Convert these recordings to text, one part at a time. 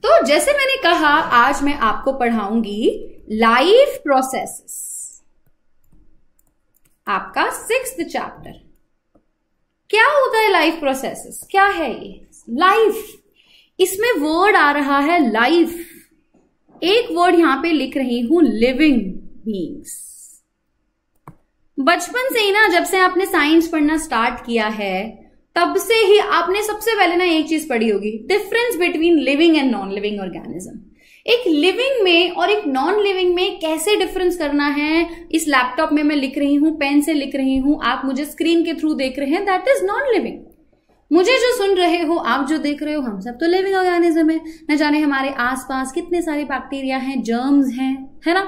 तो जैसे मैंने कहा, आज मैं आपको पढ़ाऊंगी लाइफ प्रोसेसेस, आपका 6th चैप्टर। क्या होता है लाइफ प्रोसेसेस, क्या है ये लाइफ? इसमें वर्ड आ रहा है लाइफ, एक वर्ड यहां पे लिख रही हूं लिविंग बीइंग्स। बचपन से ही ना, जब से आपने साइंस पढ़ना स्टार्ट किया है, तब से ही आपने सबसे पहले ना एक चीज पढ़ी होगी, difference between living and non living organism. एक लिविंग में और एक नॉन लिविंग में कैसे डिफरेंस करना है, इस लैपटॉप में मैं लिख रही हूं, पेन से लिख रही हूं, आप मुझे स्क्रीन के थ्रू देख रहे हैं, दैट इज नॉन लिविंग। मुझे जो सुन रहे हो, आप जो देख रहे हो, हम सब तो लिविंग ऑर्गेनिज्म है। न जाने हमारे आसपास कितने सारे बैक्टीरिया हैं, जर्म्स हैं, है ना।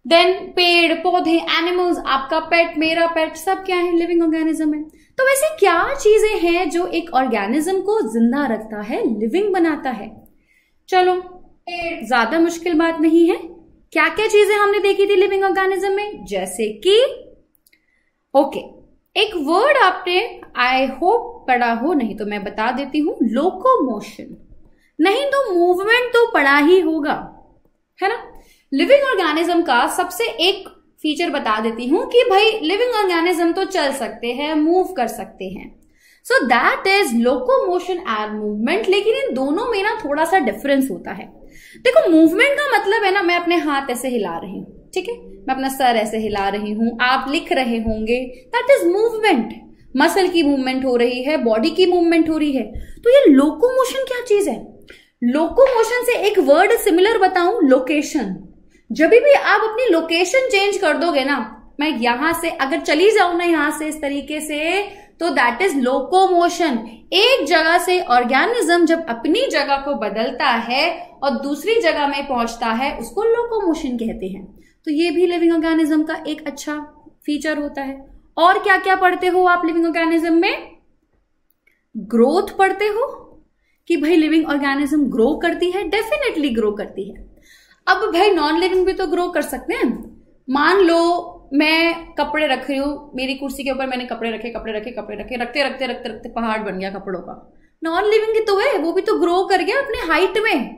देन पेड़ पौधे, एनिमल्स, आपका पेट, मेरा पेट, सब क्या है, लिविंग ऑर्गेनिज्म है। तो वैसे क्या चीजें हैं जो एक ऑर्गेनिज्म को जिंदा रखता है, लिविंग बनाता है? चलो, ज्यादा मुश्किल बात नहीं है। क्या क्या चीजें हमने देखी थी लिविंग ऑर्गेनिज्म में? जैसे कि एक वर्ड आपने आई होप पढ़ा हो, नहीं तो मैं बता देती हूं, लोकोमोशन। नहीं तो मूवमेंट तो पढ़ा ही होगा, है ना। लिविंग ऑर्गेनिज्म का सबसे एक फीचर बता देती हूं कि भाई लिविंग ऑर्गेनिज्म तो चल सकते हैं, मूव कर सकते हैं, so that is locomotion and movement. लेकिन इन दोनों में ना थोड़ा सा डिफरेंस होता है। देखो, मूवमेंट का मतलब है ना, मैं अपने हाथ ऐसे हिला रही हूं, ठीक है, मैं अपना सर ऐसे हिला रही हूं, आप लिख रहे होंगे, दैट इज मूवमेंट। मसल की मूवमेंट हो रही है, बॉडी की मूवमेंट हो रही है। तो ये लोकोमोशन क्या चीज है? लोकोमोशन से एक वर्ड सिमिलर बताऊं, लोकेशन। जब भी आप अपनी लोकेशन चेंज कर दोगे ना, मैं यहां से अगर चली जाऊं ना, यहां से इस तरीके से, तो दैट इज लोकोमोशन। एक जगह से ऑर्गेनिज्म जब अपनी जगह को बदलता है और दूसरी जगह में पहुंचता है, उसको लोकोमोशन कहते हैं। तो ये भी लिविंग ऑर्गेनिज्म का एक अच्छा फीचर होता है। और क्या क्या पढ़ते हो आप लिविंग ऑर्गेनिज्म में? ग्रोथ पढ़ते हो कि भाई लिविंग ऑर्गेनिज्म ग्रो करती है, डेफिनेटली ग्रो करती है। अब भाई नॉन लिविंग भी तो ग्रो कर सकते हैं। मान लो मैं कपड़े रख रही हूं, मेरी कुर्सी के ऊपर मैंने कपड़े रखे, रखते पहाड़ बन गया कपड़ों का। नॉन लिविंग ही तो है, वो भी तो ग्रो कर गया अपने हाइट में।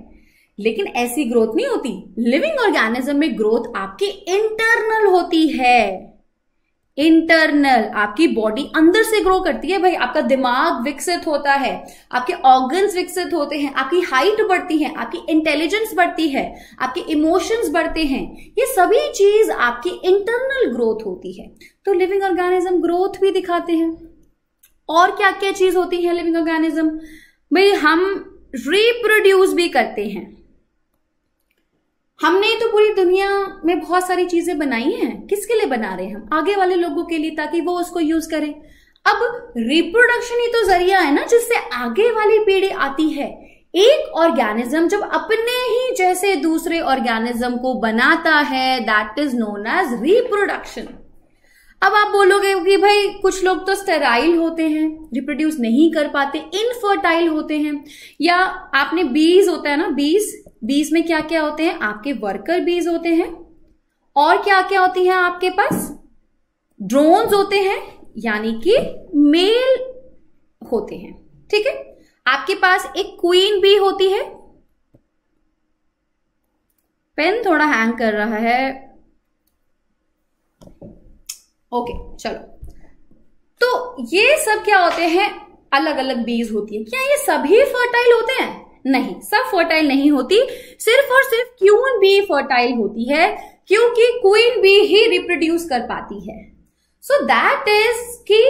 लेकिन ऐसी ग्रोथ नहीं होती। लिविंग ऑर्गेनिज्म में ग्रोथ आपकी इंटरनल होती है। इंटरनल, आपकी बॉडी अंदर से ग्रो करती है भाई। आपका दिमाग विकसित होता है, आपके ऑर्गन्स विकसित होते हैं, आपकी हाइट बढ़ती है, आपकी इंटेलिजेंस बढ़ती है, आपके इमोशंस बढ़ते हैं। ये सभी चीज आपकी इंटरनल ग्रोथ होती है। तो लिविंग ऑर्गेनिज्म ग्रोथ भी दिखाते हैं। और क्या क्या चीज होती है लिविंग ऑर्गेनिज्म? भाई हम रिप्रोड्यूस भी करते हैं। हमने तो पूरी दुनिया में बहुत सारी चीजें बनाई हैं। किसके लिए बना रहे हैं हम? आगे वाले लोगों के लिए, ताकि वो उसको यूज करें। अब रिप्रोडक्शन ही तो जरिया है ना, जिससे आगे वाली पीढ़ी आती है। एक ऑर्गेनिज्म जब अपने ही जैसे दूसरे ऑर्गेनिज्म को बनाता है, that is known as reproduction. अब आप बोलोगे कि भाई कुछ लोग तो स्टेराइल होते हैं, रिप्रोड्यूस नहीं कर पाते, इनफर्टाइल होते हैं। या आपने बीज होता है ना, बीज में क्या क्या होते हैं? आपके वर्कर बीज होते हैं। और क्या क्या होती हैं आपके पास? ड्रोन्स होते हैं, यानी कि मेल होते हैं, ठीक है। आपके पास एक क्वीन बी होती है। पेन थोड़ा हैंग कर रहा है। ओके, चलो। तो ये सब क्या होते हैं? अलग अलग बीज होती है। क्या ये सभी फर्टाइल होते हैं? नहीं, सब फर्टाइल नहीं होती। सिर्फ और सिर्फ क्वीन बी फर्टाइल होती है, क्योंकि क्वीन बी ही रिप्रोड्यूस कर पाती है। सो दैट इज कि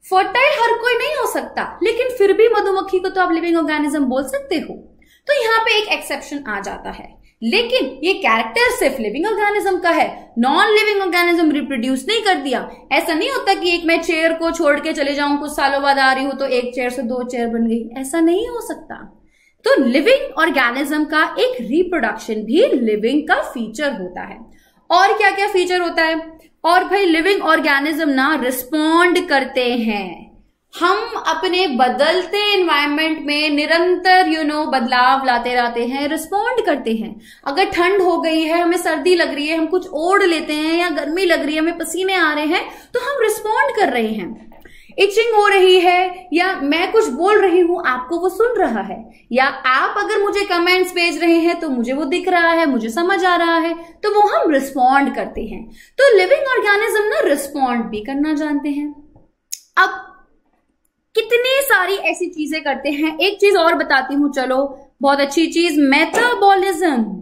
फर्टाइल हर कोई नहीं हो सकता, लेकिन फिर भी मधुमक्खी को तो आप लिविंग ऑर्गेनिज्म बोल सकते हो। तो यहां पे एक एक्सेप्शन आ जाता है, लेकिन ये कैरेक्टर सिर्फ लिविंग ऑर्गेनिज्म का है। नॉन लिविंग ऑर्गेनिज्म रिप्रोड्यूस नहीं कर दिया। ऐसा नहीं होता कि एक मैं चेयर को छोड़ के चले जाऊं, कुछ सालों बाद आ रही हूं तो एक चेयर से 2 चेयर बन गई, ऐसा नहीं हो सकता। तो लिविंग ऑर्गेनिज्म का एक रिप्रोडक्शन भी लिविंग का फीचर होता है। और क्या क्या फीचर होता है? और भाई लिविंग ऑर्गेनिज्म ना रिस्पॉन्ड करते हैं। हम अपने बदलते एनवायरनमेंट में निरंतर बदलाव लाते रहते हैं, रिस्पॉन्ड करते हैं। अगर ठंड हो गई है, हमें सर्दी लग रही है, हम कुछ ओढ़ लेते हैं, या गर्मी लग रही है, हमें पसीने आ रहे हैं, तो हम रिस्पॉन्ड कर रहे हैं। इचिंग हो रही है या मैं कुछ बोल रही हूं आपको वो सुन रहा है, या आप अगर मुझे कमेंट्स भेज रहे हैं तो मुझे वो दिख रहा है, मुझे समझ आ रहा है, तो वो हम रिस्पॉन्ड करते हैं। तो लिविंग ऑर्गेनिज्म ना रिस्पॉन्ड भी करना जानते हैं। अब कितनी सारी ऐसी चीजें करते हैं। एक चीज और बताती हूं, चलो बहुत अच्छी चीज, मेटाबॉलिज्म।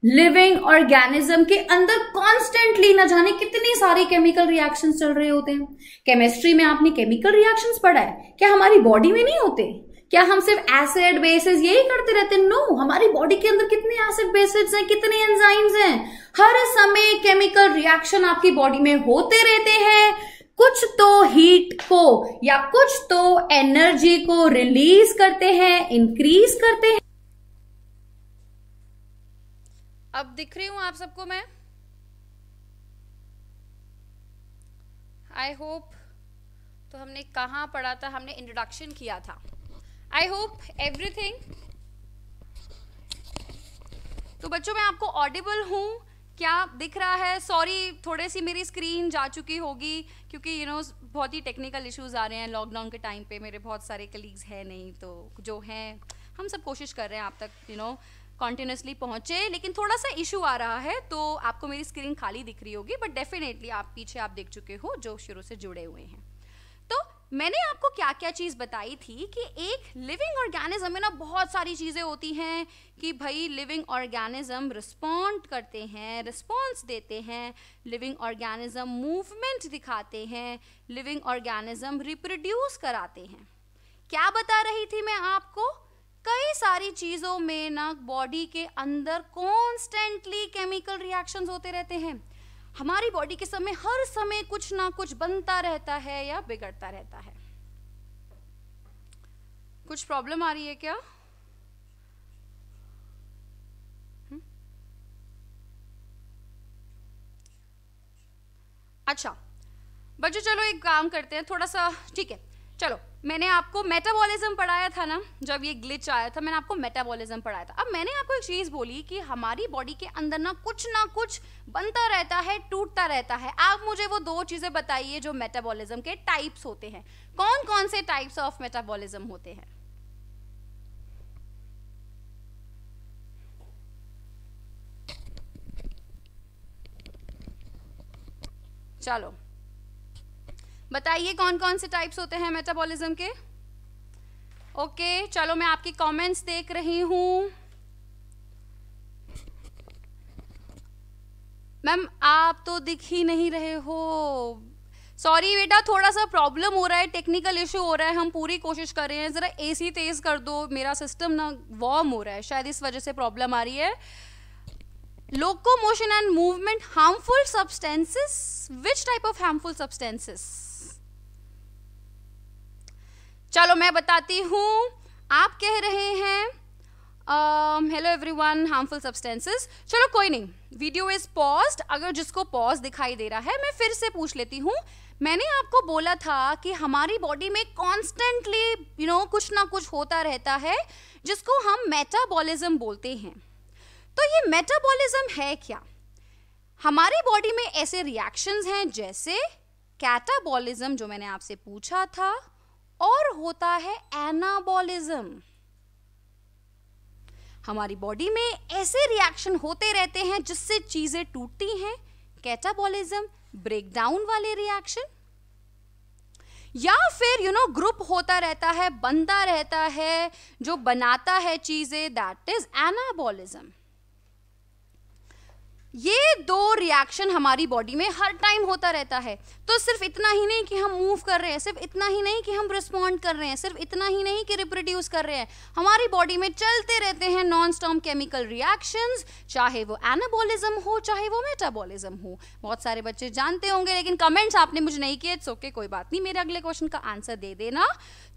लिविंग ऑर्गेनिज्म के अंदर कॉन्स्टेंटली न जाने कितनी सारी केमिकल रिएक्शंस चल रहे होते हैं। केमिस्ट्री में आपने केमिकल रिएक्शंस पढ़ा है, क्या हमारी बॉडी में नहीं होते? क्या हम सिर्फ एसिड बेसिस यही करते रहते हैं? नो, हमारी बॉडी के अंदर कितने एसिड बेसिस हैं, कितने एंजाइम्स हैं। हर समय केमिकल रिएक्शन आपकी बॉडी में होते रहते हैं। कुछ तो हीट को या कुछ तो एनर्जी को रिलीज करते हैं, इंक्रीज करते हैं। अब दिख रही हूं आप सबको मैं? I hope. तो हमने कहां पढ़ा था? हमने इंट्रोडक्शन किया था। I hope everything. तो बच्चों मैं आपको ऑडिबल हूं? क्या दिख रहा है? सॉरी, थोड़ी सी मेरी स्क्रीन जा चुकी होगी क्योंकि बहुत ही टेक्निकल इश्यूज आ रहे हैं। लॉकडाउन के टाइम पे मेरे बहुत सारे कलीग्स हैं नहीं, तो जो हैं हम सब कोशिश कर रहे हैं आप तक कॉन्टिन्यूसली पहुंचे, लेकिन थोड़ा सा इशू आ रहा है तो आपको मेरी स्क्रीन खाली दिख रही होगी, बट डेफिनेटली आप पीछे आप देख चुके हो जो शुरू से जुड़े हुए हैं। तो मैंने आपको क्या क्या चीज बताई थी कि एक लिविंग ऑर्गेनिज्म में ना बहुत सारी चीजें होती हैं कि भाई लिविंग ऑर्गेनिज्म रिस्पॉन्ड करते हैं, रिस्पॉन्स देते हैं, लिविंग ऑर्गेनिज्म मूवमेंट दिखाते हैं, लिविंग ऑर्गेनिज्म रिप्रोड्यूस कराते हैं। क्या बता रही थी मैं आपको? कई सारी चीजों में ना बॉडी के अंदर कॉन्स्टेंटली केमिकल रिएक्शंस होते रहते हैं। हमारी बॉडी के समय हर समय कुछ ना कुछ बनता रहता है या बिगड़ता रहता है। कुछ प्रॉब्लम आ रही है क्या? अच्छा बच्चों, चलो एक काम करते हैं थोड़ा सा, ठीक है। चलो, मैंने आपको मेटाबॉलिज्म पढ़ाया था ना, जब ये ग्लिच आया था मैंने आपको मेटाबॉलिज्म पढ़ाया था। अब मैंने आपको एक चीज बोली कि हमारी बॉडी के अंदर ना कुछ बनता रहता है, टूटता रहता है। आप मुझे वो दो चीजें बताइए जो मेटाबॉलिज्म के टाइप्स होते हैं। कौन कौन से टाइप्स ऑफ मेटाबॉलिज्म होते हैं? चलो बताइए कौन कौन से टाइप्स होते हैं मेटाबॉलिज्म के। ओके, चलो मैं आपकी कमेंट्स देख रही हूं। मैम आप तो दिख ही नहीं रहे हो। सॉरी बेटा, थोड़ा सा प्रॉब्लम हो रहा है, टेक्निकल इशू हो रहा है। हम पूरी कोशिश कर रहे हैं, जरा एसी तेज कर दो। मेरा सिस्टम ना वार्म हो रहा है, शायद इस वजह से प्रॉब्लम आ रही है। Locomotion and movement harmful substances, which type of harmful substances? चलो मैं बताती हूं। आप कह रहे हैं हेलो एवरीवन, हार्मफुल सब्सटेंसेस। चलो कोई नहीं, वीडियो इज पॉज्ड। अगर जिसको पॉज दिखाई दे रहा है मैं फिर से पूछ लेती हूं। मैंने आपको बोला था कि हमारी बॉडी में कॉन्स्टेंटली कुछ ना कुछ होता रहता है जिसको हम मेटाबॉलिज्म बोलते हैं। तो ये मेटाबॉलिज्म है क्या? हमारी बॉडी में ऐसे रिएक्शंस हैं जैसे कैटाबॉलिज्म जो मैंने आपसे पूछा था, और होता है एनाबॉलिज्म। हमारी बॉडी में ऐसे रिएक्शन होते रहते हैं जिससे चीजें टूटती हैं, कैटाबॉलिज्म, ब्रेकडाउन वाले रिएक्शन। या फिर ग्रुप होता रहता है, बनता रहता है, जो बनाता है चीजें, दैट इज एनाबॉलिज्म। ये दो रिएक्शन हमारी बॉडी में हर टाइम होता रहता है। तो सिर्फ इतना ही नहीं कि हम मूव कर रहे हैं, सिर्फ इतना ही नहीं कि हम रिस्पॉन्ड कर रहे हैं, सिर्फ इतना ही नहीं कि रिप्रोड्यूस कर रहे हैं, हमारी बॉडी में चलते रहते हैं नॉन स्टॉप केमिकल रिएक्शंस, चाहे वो एनाबॉलिज्म हो चाहे वो मेटाबॉलिज्म हो। बहुत सारे बच्चे जानते होंगे, लेकिन कमेंट्स आपने मुझे नहीं किए। इट्स ओके, कोई बात नहीं, मेरे अगले क्वेश्चन का आंसर दे देना।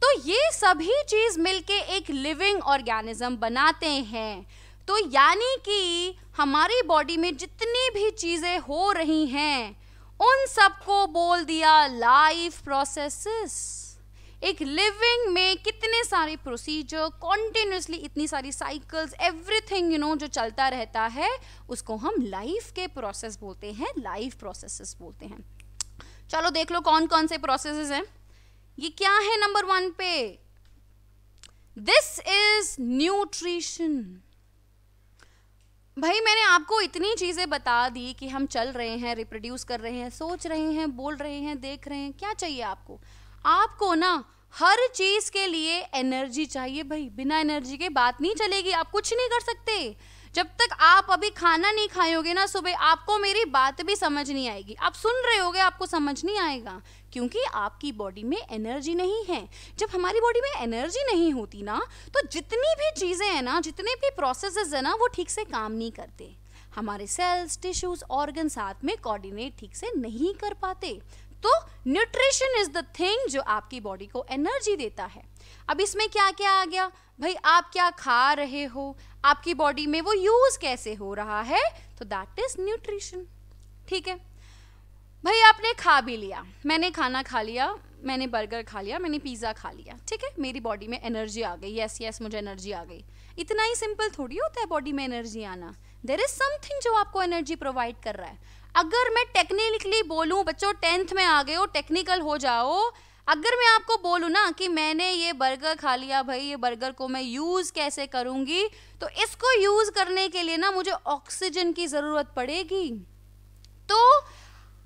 तो ये सभी चीज मिलके एक लिविंग ऑर्गेनिज्म बनाते हैं। तो यानी कि हमारी बॉडी में जितनी भी चीजें हो रही हैं उन सबको बोल दिया लाइफ प्रोसेसेस। एक लिविंग में कितने सारे प्रोसीजर, कॉन्टिन्यूसली इतनी सारी साइकिल्स, एवरीथिंग जो चलता रहता है उसको हम लाइफ के प्रोसेस बोलते हैं, लाइफ प्रोसेसेस बोलते हैं। चलो देख लो कौन कौन से प्रोसेसेस हैं। ये क्या है नंबर 1 पे, दिस इज न्यूट्रिशन। भाई मैंने आपको इतनी चीजें बता दी कि हम चल रहे हैं, रिप्रोड्यूस कर रहे हैं, सोच रहे हैं, बोल रहे हैं, देख रहे हैं, क्या चाहिए आपको? आपको ना हर चीज के लिए एनर्जी चाहिए भाई। बिना एनर्जी के बात नहीं चलेगी, आप कुछ नहीं कर सकते। जब तक आप अभी खाना नहीं खाओगे ना सुबह, आपको मेरी बात भी समझ नहीं आएगी। आप सुन रहे होगे, आपको समझ नहीं आएगा, क्योंकि आपकी बॉडी में एनर्जी नहीं है। जब हमारी बॉडी में एनर्जी नहीं होती ना, तो जितनी भी चीजें हैं ना, जितने भी प्रोसेसेस है ना, वो ठीक से काम नहीं करते। हमारे सेल्स, टिश्यूज, ऑर्गन साथ में कोऑर्डिनेट ठीक से नहीं कर पाते। तो न्यूट्रिशन इज द थिंग जो आपकी बॉडी को एनर्जी देता है। अब इसमें क्या क्या आ गया भाई, आप क्या खा रहे हो, आपकी बॉडी में वो यूज कैसे हो रहा है, तो दैट इज न्यूट्रिशन। ठीक है भाई, आपने खा भी लिया, मैंने खाना खा लिया, मैंने बर्गर खा लिया, मैंने पिज्जा खा लिया, ठीक है, मेरी बॉडी में एनर्जी आ गई, यस यस मुझे एनर्जी आ गई। इतना ही सिंपल थोड़ी होता है बॉडी में एनर्जी आना। देयर इज समथिंग जो आपको एनर्जी प्रोवाइड कर रहा है। अगर मैं टेक्निकली बोलूं, बच्चों 10th में आ गए हो, टेक्निकल हो जाओ, अगर मैं आपको बोलूं ना कि मैंने ये बर्गर खा लिया, भाई ये बर्गर को मैं यूज कैसे करूंगी, तो इसको यूज करने के लिए ना मुझे ऑक्सीजन की जरूरत पड़ेगी। तो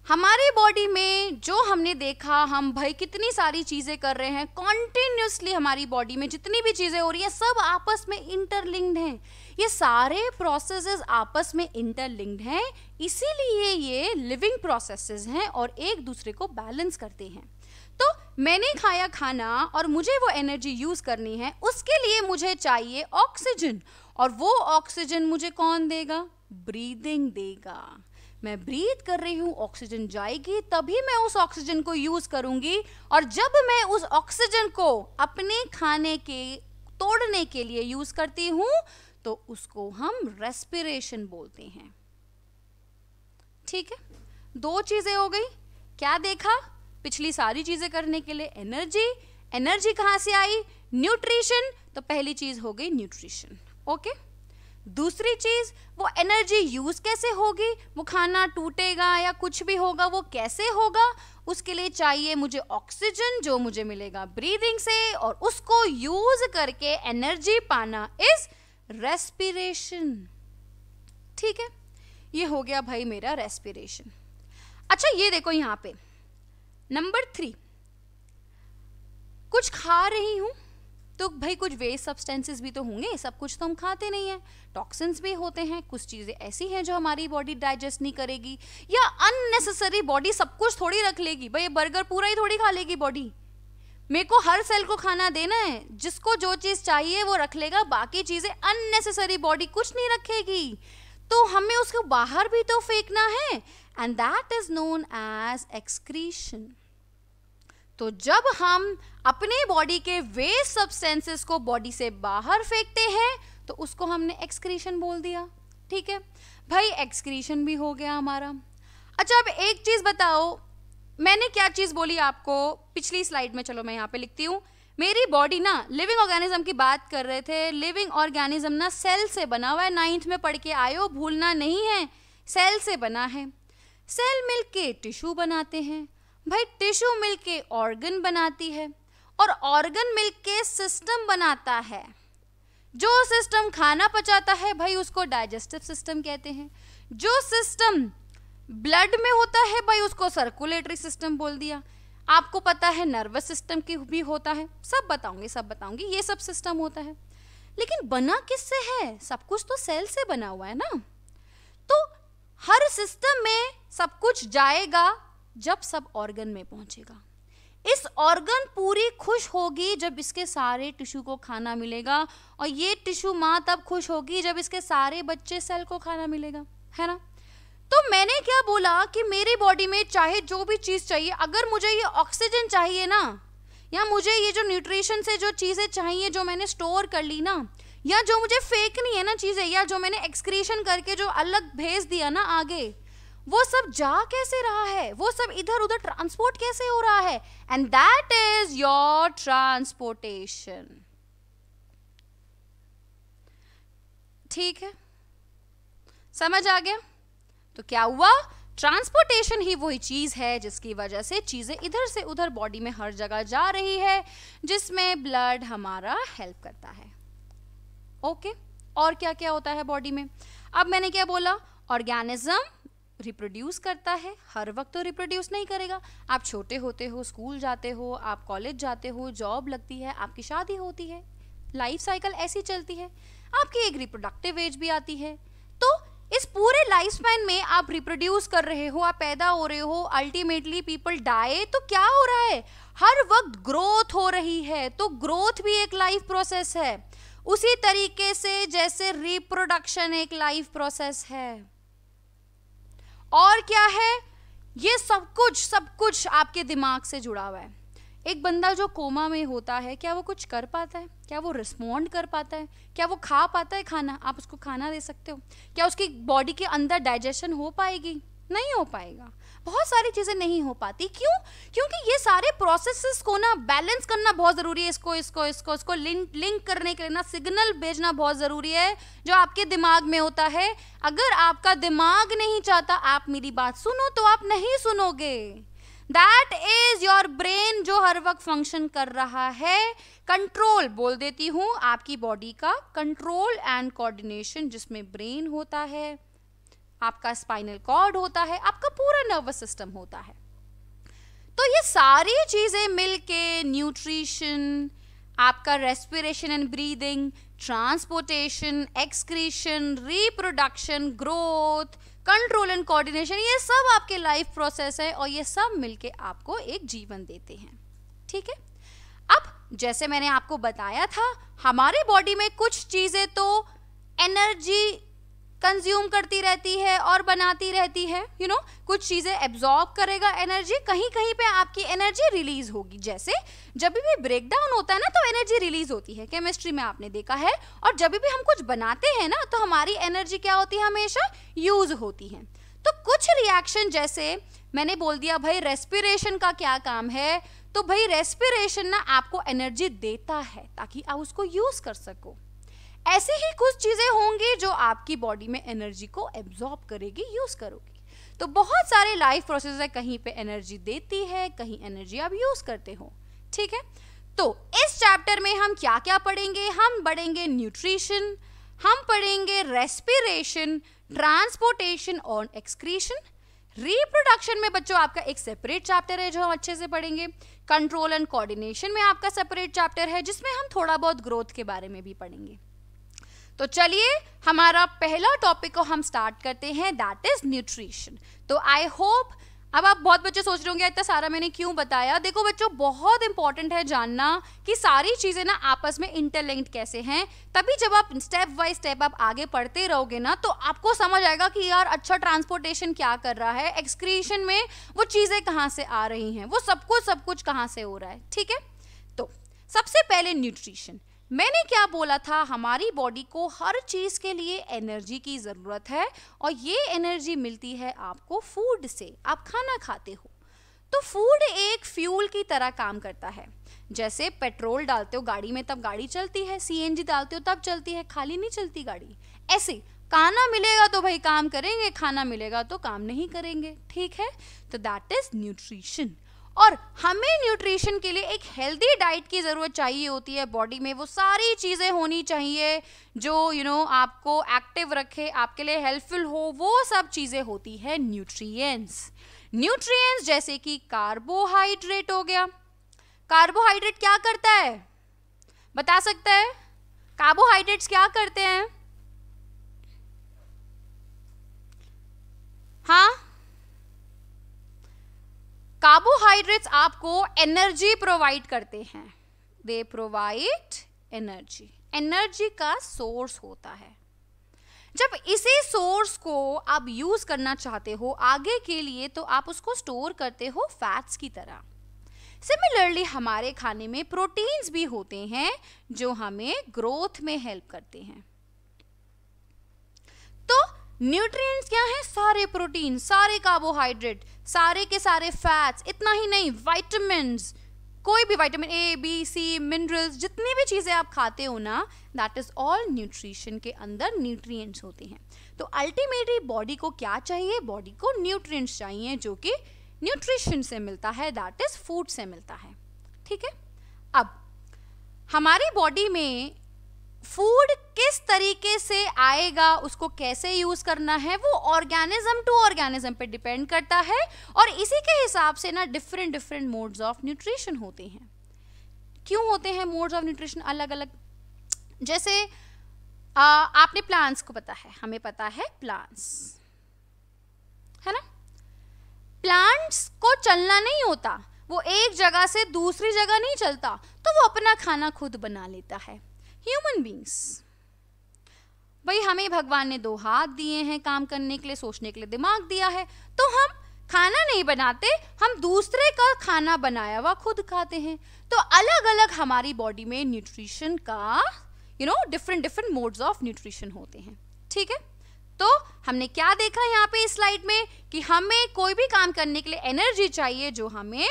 हमारी बॉडी में जो हमने देखा, हम भाई कितनी सारी चीजें कर रहे हैं कॉन्टिन्यूसली, हमारी बॉडी में जितनी भी चीजें हो रही है सब आपस में इंटरलिंक्ड हैं। ये सारे प्रोसेसेस आपस में इंटरलिंक्ड हैं, इसीलिए ये लिविंग प्रोसेसेस हैं और एक दूसरे को बैलेंस करते हैं। तो मैंने खाया खाना और मुझे वो एनर्जी यूज करनी है, उसके लिए मुझे चाहिए ऑक्सीजन, और वो ऑक्सीजन मुझे कौन देगा? ब्रीदिंग देगा। मैं ब्रीथ कर रही हूँ, ऑक्सीजन जाएगी, तभी मैं उस ऑक्सीजन को यूज करूंगी। और जब मैं उस ऑक्सीजन को अपने खाने के तोड़ने के लिए यूज करती हूँ, तो उसको हम रेस्पिरेशन बोलते हैं। ठीक है, 2 चीजें हो गई। क्या देखा? पिछली सारी चीजें करने के लिए एनर्जी, एनर्जी कहां से आई? न्यूट्रिशन। तो पहली चीज हो गई न्यूट्रिशन। ओके, दूसरी चीज, वो एनर्जी यूज कैसे होगी? वो खाना टूटेगा या कुछ भी होगा, वो कैसे होगा? उसके लिए चाहिए मुझे ऑक्सीजन, जो मुझे मिलेगा ब्रीदिंग से, और उसको यूज करके एनर्जी पाना इज रेस्पिरेशन। ठीक है, ये हो गया भाई मेरा रेस्पिरेशन। अच्छा ये देखो यहां पे नंबर 3, कुछ खा रही हूं तो भाई कुछ वेस्ट सब्सटेंसेस भी तो होंगे, सब कुछ तो हम खाते नहीं है, टॉक्सिन्स भी होते हैं, कुछ चीजें ऐसी हैं जो हमारी बॉडी डाइजेस्ट नहीं करेगी, या अननेसेसरी बॉडी सब कुछ थोड़ी रख लेगी। भाई बर्गर पूरा ही थोड़ी खा लेगी बॉडी, मेरे को हर सेल को खाना देना है, जिसको जो चीज चाहिए वो रख लेगा, बाकी चीजें अननेसेसरी बॉडी कुछ नहीं रखेगी, तो हमें उसको बाहर भी तो फेंकना है, and that is known as excretion. तो जब हम अपने बॉडी के वेस्ट सब्सटेंसेस को बॉडी से बाहर फेंकते हैं, तो उसको हमने एक्सक्रीशन बोल दिया। ठीक है भाई, एक्सक्रीशन भी हो गया हमारा। अच्छा अब एक चीज बताओ, मैंने क्या चीज बोली आपको पिछली स्लाइड में, चलो मैं यहाँ पे लिखती हूँ। मेरी बॉडी ना लिविंग ऑर्गेनिज्म की बात कर रहे थे। लिविंग ऑर्गेनिज्म ना सेल से बना हुआ है, 9th में पढ़ के आए हो, भूलना नहीं है, सेल से बना है। सेल मिलके टिश्यू बनाते हैं भाई, टिश्यू मिलके ऑर्गन बनाती है, और ऑर्गन मिलके सिस्टम बनाता है। जो सिस्टम खाना पचाता है भाई उसको डाइजेस्टिव सिस्टम कहते हैं। जो सिस्टम ब्लड में होता है भाई उसको सर्कुलेटरी सिस्टम बोल दिया। आपको पता है नर्वस सिस्टम की भी होता है, सब बताऊंगी, ये सब सिस्टम होता है। लेकिन बना किससे है? सब कुछ तो सेल से बना हुआ है ना। तो हर सिस्टम में सब कुछ जाएगा जब सब ऑर्गन में पहुंचेगा। इस ऑर्गन पूरी खुश होगी जब इसके सारे टिश्यू को खाना मिलेगा, और ये टिश्यू माँ तब खुश होगी जब इसके सारे बच्चे सेल को खाना मिलेगा, है ना। तो मैंने क्या बोला कि मेरी बॉडी में चाहे जो भी चीज चाहिए, अगर मुझे ये ऑक्सीजन चाहिए ना, या मुझे ये जो न्यूट्रिशन से जो चीजें चाहिए जो मैंने स्टोर कर ली ना, या जो मुझे फेंकनी है ना चीजें, या जो मैंने एक्सक्रीशन करके जो अलग भेज दिया ना आगे, वो सब जा कैसे रहा है? वो सब इधर उधर ट्रांसपोर्ट कैसे हो रहा है? And that is your transportation. ठीक है, समझ आ गया? तो क्या हुआ? ट्रांसपोर्टेशन ही वही चीज है जिसकी वजह से चीजें इधर से उधर बॉडी में हर जगह जा रही है, जिसमें ब्लड हमारा हेल्प करता है। ओके, और क्या क्या होता है बॉडी में? अब मैंने क्या बोला, ऑर्गेनिज्म रिप्रोड्यूस करता है। हर वक्त तो रिप्रोड्यूस नहीं करेगा। आप छोटे होते हो, स्कूल जाते हो, आप कॉलेज जाते हो, जॉब लगती है, आपकी शादी होती है, लाइफ साइकिल ऐसी चलती है, आपकी एक रिप्रोडक्टिव एज भी आती है। तो इस पूरे लाइफ स्पैन में आप रिप्रोड्यूस कर रहे हो, आप पैदा हो रहे हो, अल्टीमेटली पीपल डाई। तो क्या हो रहा है, हर वक्त ग्रोथ हो रही है। तो ग्रोथ भी एक लाइफ प्रोसेस है, उसी तरीके से जैसे रिप्रोडक्शन एक लाइफ प्रोसेस है। और क्या है, ये सब कुछ आपके दिमाग से जुड़ा हुआ है। एक बंदा जो कोमा में होता है, क्या वो कुछ कर पाता है? क्या वो रिस्पॉन्ड कर पाता है? क्या वो खा पाता है खाना? आप उसको खाना दे सकते हो? क्या उसकी बॉडी के अंदर डाइजेशन हो पाएगी? नहीं हो पाएगा। बहुत सारी चीजें नहीं हो पाती। क्यों? क्योंकि ये सारे प्रोसेसेस को ना बैलेंस करना बहुत जरूरी है। इसको लिंक करने के लिए ना सिग्नल भेजना बहुत जरूरी है, जो आपके दिमाग में होता है। अगर आपका दिमाग नहीं चाहता आप मेरी बात सुनो, तो आप नहीं सुनोगे। दैट इज योर ब्रेन, जो हर वक्त फंक्शन कर रहा है। कंट्रोल बोल देती हूं, आपकी बॉडी का कंट्रोल एंड कोऑर्डिनेशन, जिसमें ब्रेन होता है, आपका स्पाइनल कॉर्ड होता है, आपका पूरा नर्वस सिस्टम होता है। तो ये सारी चीजें मिलके न्यूट्रिशन, आपका respiration and breathing, transportation, excretion, reproduction, growth, control and coordination, ये सब आपके लाइफ प्रोसेस है और ये सब मिलके आपको एक जीवन देते हैं। ठीक है, अब जैसे मैंने आपको बताया था, हमारे बॉडी में कुछ चीजें तो एनर्जी कंज्यूम करती रहती है और बनाती रहती है, कुछ चीजें एब्जॉर्ब करेगा एनर्जी, कहीं कहीं पे आपकी एनर्जी रिलीज होगी। जैसे जब भी ब्रेकडाउन होता है ना, तो एनर्जी रिलीज होती है, केमिस्ट्री में आपने देखा है। और जब भी हम कुछ बनाते हैं ना, तो हमारी एनर्जी क्या होती है, हमेशा यूज होती है। तो कुछ रिएक्शन, जैसे मैंने बोल दिया भाई रेस्पिरेशन का क्या काम है, तो भाई रेस्पिरेशन ना आपको एनर्जी देता है ताकि आप उसको यूज कर सको। ऐसे ही कुछ चीजें होंगी जो आपकी बॉडी में एनर्जी को एब्जॉर्ब करेगी, यूज करोगी। तो बहुत सारे लाइफ प्रोसेस है, कहीं पे एनर्जी देती है, कहीं एनर्जी आप यूज करते हो। ठीक है, तो इस चैप्टर में हम क्या क्या पढ़ेंगे? हम पढ़ेंगे न्यूट्रिशन, हम पढ़ेंगे रेस्पिरेशन, ट्रांसपोर्टेशन और एक्सक्रीशन। रिप्रोडक्शन में बच्चों आपका एक सेपरेट चैप्टर है जो हम अच्छे से पढ़ेंगे। कंट्रोल एंड कोऑर्डिनेशन में आपका सेपरेट चैप्टर है, जिसमें हम थोड़ा बहुत ग्रोथ के बारे में भी पढ़ेंगे। तो चलिए हमारा पहला टॉपिक को हम स्टार्ट करते हैं, दैट इज न्यूट्रिशन। तो आई होप, अब आप बहुत बच्चे सोच रहे होंगे इतना सारा मैंने क्यों बताया। देखो बच्चों, बहुत इंपॉर्टेंट है जानना कि सारी चीजें ना आपस में इंटरलिंक्ड कैसे हैं। तभी जब आप स्टेप बाय स्टेप आप आगे पढ़ते रहोगे ना, तो आपको समझ आएगा कि यार अच्छा ट्रांसपोर्टेशन क्या कर रहा है, एक्सक्रीशन में वो चीजें कहाँ से आ रही हैं, वो सब कुछ कहाँ से हो रहा है। ठीक है, तो सबसे पहले न्यूट्रिशन। मैंने क्या बोला था, हमारी बॉडी को हर चीज के लिए एनर्जी की जरूरत है और ये एनर्जी मिलती है आपको फूड से। आप खाना खाते हो तो फूड एक फ्यूल की तरह काम करता है। जैसे पेट्रोल डालते हो गाड़ी में तब गाड़ी चलती है, सीएनजी डालते हो तब चलती है, खाली नहीं चलती गाड़ी। ऐसे खाना मिलेगा तो भाई काम करेंगे, खाना मिलेगा तो काम नहीं करेंगे। ठीक है, तो दैट इज न्यूट्रिशन। और हमें न्यूट्रिशन के लिए एक हेल्दी डाइट की जरूरत चाहिए होती है। बॉडी में वो सारी चीजें होनी चाहिए जो आपको एक्टिव रखे, आपके लिए हेल्पफुल हो, वो सब चीजें होती है न्यूट्रिएंट्स। न्यूट्रिएंट्स जैसे कि कार्बोहाइड्रेट हो गया। कार्बोहाइड्रेट क्या करता है, बता सकता है? कार्बोहाइड्रेट्स क्या करते हैं? हाँ, कार्बोहाइड्रेट्स आपको एनर्जी प्रोवाइड करते हैं। दे प्रोवाइड एनर्जी, एनर्जी का सोर्स होता है। जब इसी सोर्स को आप यूज करना चाहते हो आगे के लिए, तो आप उसको स्टोर करते हो फैट्स की तरह। सिमिलरली हमारे खाने में प्रोटीन्स भी होते हैं जो हमें ग्रोथ में हेल्प करते हैं। तो न्यूट्रिएंट्स क्या है? सारे प्रोटीन, सारे कार्बोहाइड्रेट, सारे के सारे फैट्स। इतना ही नहीं, विटामिन्स, कोई भी vitamin A, B, C, minerals, जितनी भी चीजें आप खाते हो ना, दैट इज ऑल न्यूट्रिशन के अंदर न्यूट्रिएंट्स होते हैं। तो अल्टीमेटली बॉडी को क्या चाहिए? बॉडी को न्यूट्रिएंट्स चाहिए, जो कि न्यूट्रिशन से मिलता है, दैट इज फूड से मिलता है। ठीक है, अब हमारी बॉडी में फूड किस तरीके से आएगा, उसको कैसे यूज करना है, वो ऑर्गेनिज्म टू ऑर्गेनिज्म पे डिपेंड करता है, और इसी के हिसाब से ना different different modes of nutrition होते हैं। क्यों होते हैं मोड्स ऑफ न्यूट्रिशन अलग अलग? जैसे आपने प्लांट्स को पता है, हमें पता है प्लांट्स, है ना? प्लांट्स को चलना नहीं होता, वो एक जगह से दूसरी जगह नहीं चलता, तो वो अपना खाना खुद बना लेता है। ह्यूमन बींग्स, भाई हमें भगवान ने 2 हाथ दिए हैं काम करने के लिए, सोचने के लिए दिमाग दिया है, तो हम खाना नहीं बनाते, हम दूसरे का खाना बनाया हुआ खुद खाते हैं। तो अलग अलग हमारी बॉडी में न्यूट्रिशन का different different modes of nutrition होते हैं। ठीक है, तो हमने क्या देखा यहाँ पे इस स्लाइड में कि हमें कोई भी काम करने के लिए एनर्जी चाहिए, जो हमें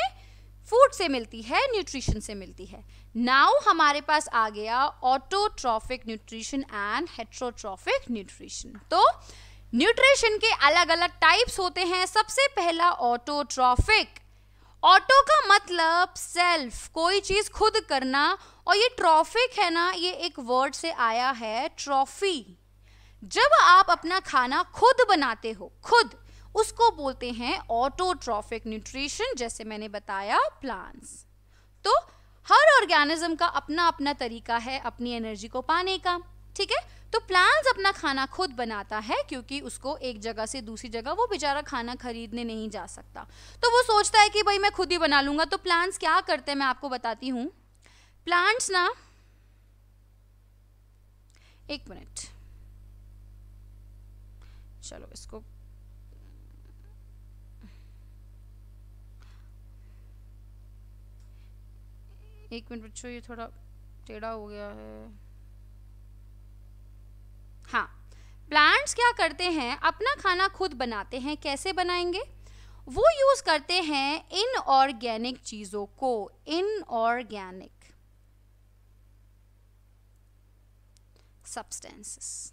फूड से मिलती है, न्यूट्रिशन से मिलती है। नाउ हमारे पास आ गया autotrophic nutrition and heterotrophic nutrition. तो न्यूट्रिशन के अलग अलग टाइप्स होते हैं। सबसे पहला ऑटोट्रॉफिक। ऑटो का मतलब सेल्फ, कोई चीज खुद करना, और ये ट्रॉफिक है ना, ये एक वर्ड से आया है ट्रॉफी। जब आप अपना खाना खुद बनाते हो, खुद, उसको बोलते हैं ऑटोट्रॉफिक न्यूट्रिशन, जैसे मैंने बताया प्लांट्स। तो हर ऑर्गेनिज्म का अपना अपना तरीका है अपनी एनर्जी को पाने का। ठीक है, तो प्लांट्स अपना खाना खुद बनाता है, क्योंकि उसको एक जगह से दूसरी जगह वो बेचारा खाना खरीदने नहीं जा सकता, तो वो सोचता है कि भाई मैं खुद ही बना लूंगा। तो प्लांट्स क्या करते हैं, मैं आपको बताती हूँ। प्लांट्स ना, एक मिनट, चलो इसको एक मिनट बच्चों, ये थोड़ा टेढ़ा हो गया है। हाँ, प्लांट्स क्या करते हैं, अपना खाना खुद बनाते हैं। कैसे बनाएंगे? वो यूज करते हैं इनऑर्गेनिक चीजों को, इनऑर्गेनिक सब्सटेंसेस।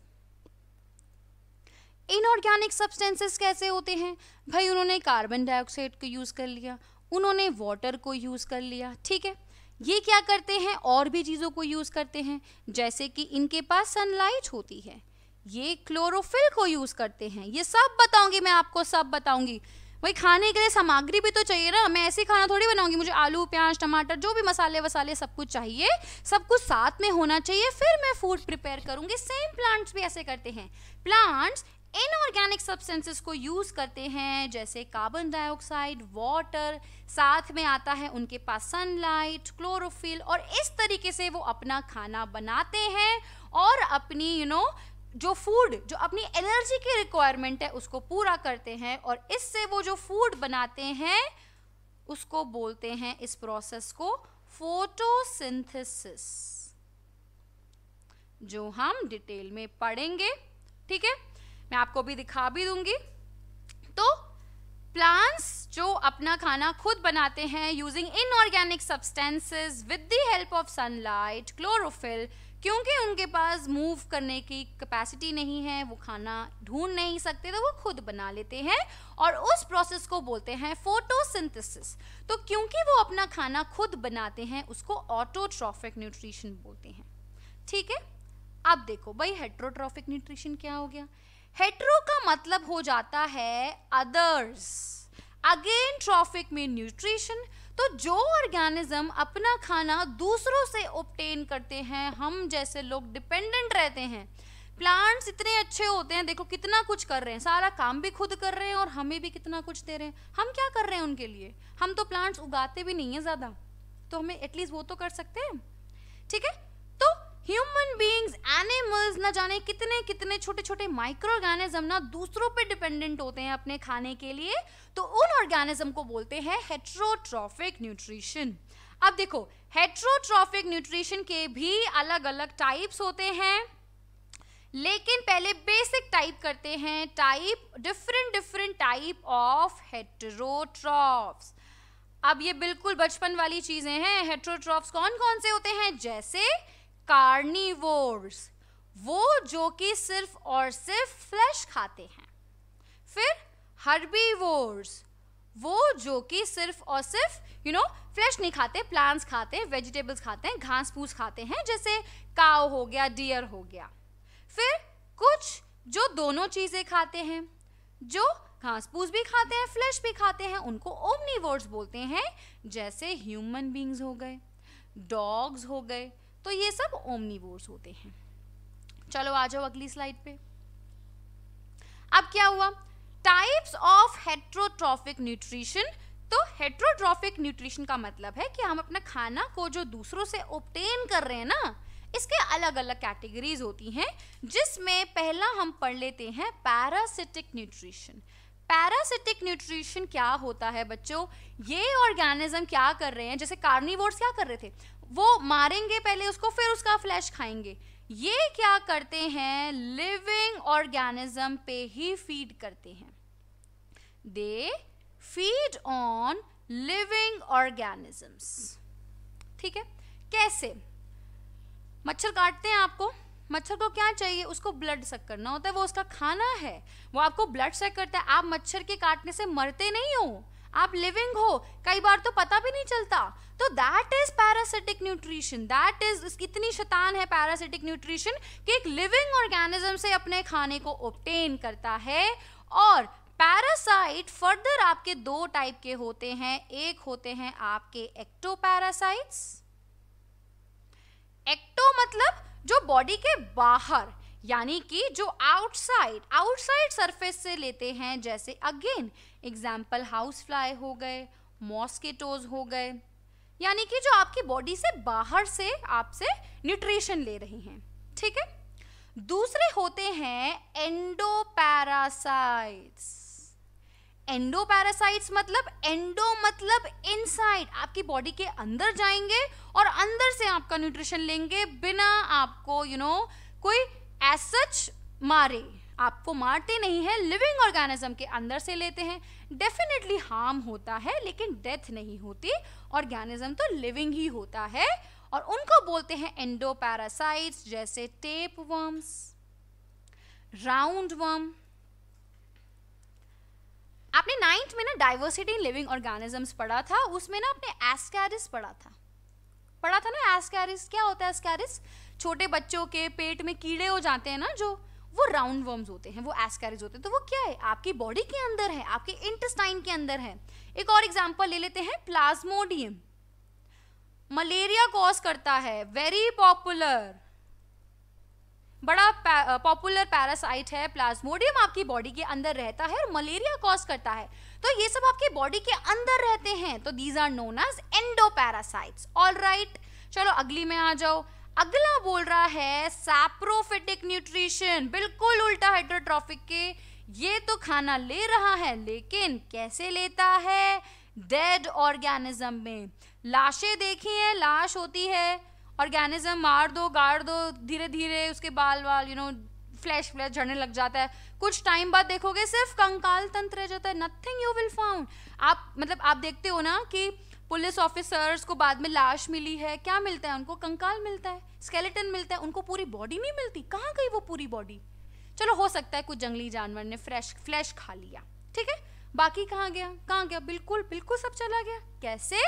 इनऑर्गेनिक सब्सटेंसेस कैसे होते हैं? भाई उन्होंने कार्बन डाइऑक्साइड को यूज कर लिया, उन्होंने वाटर को यूज कर लिया। ठीक है, ये क्या करते हैं, और भी चीजों को यूज करते हैं, जैसे कि इनके पास सनलाइट होती है, ये क्लोरोफिल को यूज करते हैं। ये सब बताऊंगी मैं आपको, सब बताऊंगी। भाई खाने के लिए सामग्री भी तो चाहिए ना, मैं ऐसे खाना थोड़ी बनाऊंगी, मुझे आलू, प्याज, टमाटर, जो भी मसाले वसाले सब कुछ चाहिए, सब कुछ साथ में होना चाहिए, फिर मैं फूड प्रिपेयर करूंगी। सेम प्लांट्स भी ऐसे करते हैं। प्लांट्स इनऑर्गेनिक सब्सटेंसेस को यूज करते हैं, जैसे कार्बन डाइऑक्साइड, वाटर, साथ में आता है उनके पास सनलाइट, क्लोरोफिल, और इस तरीके से वो अपना खाना बनाते हैं और अपनी जो फूड, जो अपनी एनर्जी की रिक्वायरमेंट है, उसको पूरा करते हैं। और इससे वो जो फूड बनाते हैं उसको बोलते हैं, इस प्रोसेस को, फोटोसिंथेसिस, जो हम डिटेल में पढ़ेंगे। ठीक है, मैं आपको भी दिखा भी दूंगी। तो प्लांट्स जो अपना खाना खुद बनाते हैं using inorganic substances with the help of sunlight, chlorophyll, क्योंकि उनके पास मूव करने की कैपेसिटी नहीं है, वो खाना ढूंढ नहीं सकते, तो वो खुद बना लेते हैं, और उस प्रोसेस को बोलते हैं फोटोसिंथेसिस। तो क्योंकि वो अपना खाना खुद बनाते हैं, उसको ऑटोट्रॉफिक न्यूट्रिशन बोलते हैं। ठीक है, अब देखो भाई हेटेरोट्रॉफिक न्यूट्रिशन क्या हो गया। हेटेरो का मतलब हो जाता है अदर्स, अगेन ट्रॉफिक में न्यूट्रिशन। तो जो ऑर्गेनिज्म अपना खाना दूसरों से ऑब्टेन करते हैं, हम जैसे लोग डिपेंडेंट रहते हैं। प्लांट्स इतने अच्छे होते हैं, देखो कितना कुछ कर रहे हैं, सारा काम भी खुद कर रहे हैं और हमें भी कितना कुछ दे रहे हैं। हम क्या कर रहे हैं उनके लिए? हम तो प्लांट्स उगाते भी नहीं है ज्यादा, तो हमें एटलीस्ट वो तो कर सकते हैं। ठीक है, तो ह्यूमन बीइंग्स, एनिमल्स, ना जाने कितने कितने छोटे छोटे माइक्रो ऑर्गेनिज्म ना दूसरों पे डिपेंडेंट होते हैं अपने खाने के लिए, तो उन ऑर्गेनिज्म को बोलते हैं हेटेरोट्रॉफिक न्यूट्रिशन। अब देखो, हेटेरोट्रॉफिक न्यूट्रिशन के भी अलग अलग टाइप्स होते हैं, लेकिन पहले बेसिक टाइप करते हैं। Type, different type of heterotrophs. अब ये बिल्कुल बचपन वाली चीजें हैं। हेट्रोट्रॉफ्स कौन कौन से होते हैं? जैसे कार्निवोर्स, वो जो कि सिर्फ और सिर्फ फ्लैश खाते हैं। फिर हर्बीवोर्स, वो जो कि सिर्फ और सिर्फ फ्लैश नहीं खाते, प्लांट्स खाते हैं, वेजिटेबल्स खाते हैं, घास फूस खाते हैं, जैसे काऊ हो गया, डियर हो गया। फिर कुछ जो दोनों चीजें खाते हैं, जो घास फूस भी खाते हैं, फ्लैश भी खाते हैं, उनको ओमनिवोर्स बोलते हैं, जैसे ह्यूमन बींग्स हो गए, डॉग्स हो गए। तो ये सब ओमनिवोर्स होते हैं। चलो आ जाओ अगली स्लाइड पे। अब क्या हुआ? Types of heterotrophic nutrition. तो हेट्रोट्रॉफिक न्यूट्रिशन का मतलब है कि हम अपना खाना को जो दूसरों से ऑब्टेन कर रहे हैं ना, इसके अलग अलग कैटेगरीज होती हैं, जिसमें पहला हम पढ़ लेते हैं पैरासिटिक न्यूट्रिशन। पैरासिटिक न्यूट्रिशन क्या होता है बच्चों? ये ऑर्गेनिज्म क्या कर रहे हैं, जैसे कार्निवोर्स क्या कर रहे थे, वो मारेंगे पहले उसको, फिर उसका फ्लैश खाएंगे। ये क्या करते हैं? लिविंग ऑर्गेनिज्म पे ही फीड करते हैं। They feed on living organisms. ठीक है? कैसे? मच्छर काटते हैं आपको, मच्छर को क्या चाहिए? उसको ब्लड सक करना होता है, वो उसका खाना है, वो आपको ब्लड सक करता है। आप मच्छर के काटने से मरते नहीं हो, आप लिविंग हो, कई बार तो पता भी नहीं चलता। तो that is parasitic nutrition. That is, इतनी शैतान है पैरासिटिक न्यूट्रिशन कि एक लिविंग ऑर्गेनिज्म से अपने खाने को ऑब्टेन करता है। और पैरासाइट फर्दर आपके दो टाइप के होते हैं। एक होते हैं आपके एक्टोपैरासाइट्स। एक्टो मतलब जो बॉडी के बाहर, यानी कि जो आउटसाइड सरफेस से लेते हैं, जैसे अगेन एग्जाम्पल हाउस फ्लाई हो गए, मॉस्किटोज हो गए, यानी कि जो आपकी बॉडी से बाहर से आपसे न्यूट्रिशन ले रही हैं। ठीक है? दूसरे होते हैं एंडोपैरासाइट्स। एंडोपैरासाइट्स मतलब, एंडो मतलब इनसाइड, आपकी बॉडी के अंदर जाएंगे और अंदर से आपका न्यूट्रिशन लेंगे, बिना आपको कोई एज सच मारे। आपको मारते नहीं है, लिविंग ऑर्गेनिज्म के अंदर से लेते हैं। डेफिनेटली हार्म होता है, लेकिन डेथ नहीं होती। ऑर्गेनिज्म तो लिविंग ही होता है, और उनको बोलते हैं एंडोपैरासाइट्स, जैसे टेप वर्म्स, राउंड वर्म। आपने 9th में ना डाइवर्सिटी इन लिविंग ऑर्गेनिजम्स पढ़ा था, उसमें ना आपने एस्कैरिस पढ़ा था ना। एस्कैरिस क्या होता है? एस्कैरिस छोटे बच्चों के पेट में कीड़े हो जाते हैं ना, जो वो राउंड वर्म्स होते हैं, वो एस्कैरिस होते हैं। तो वो क्या है? आपकी बॉडी के अंदर है, आपके इंटेस्टाइन के अंदर है। एक और एग्जांपल ले लेते हैं, प्लाज्मोडियम। मलेरिया कॉज करता है, वेरी पॉपुलर, बड़ा पॉपुलर पैरासाइट है प्लाज्मोडियम, आपकी बॉडी के अंदर रहता है और मलेरिया कॉज करता है। तो ये सब आपकी बॉडी के अंदर रहते हैं, तो these are known as endoparasites. Alright, चलो अगली में आ जाओ। अगला बोल रहा है सैप्रोफिटिक न्यूट्रिशन, बिल्कुल उल्टा हेट्रोट्रॉफिक के। ये तो खाना ले रहा है, लेकिन कैसे लेता है? डेड ऑर्गेनिज्म में। लाशें देखी है, लाश होती है, ऑर्गेनिज्म मार दो, गाड़ दो, धीरे धीरे उसके बाल फ्लैश झड़ने लग जाता है। कुछ टाइम बाद देखोगे सिर्फ कंकाल तंत्र रह जाता है, नथिंग यू विल फाउंड। आप देखते हो ना कि पुलिस ऑफिसर्स को बाद में लाश मिली है, क्या मिलता है उनको? कंकाल मिलता है, स्केलेटन मिलता है, उनको पूरी बॉडी नहीं मिलती। कहाँ गई वो पूरी बॉडी? चलो हो सकता है कुछ जंगली जानवर ने फ्लैश खा लिया, ठीक है, बाकी कहाँ गया? बिल्कुल सब चला गया। कैसे?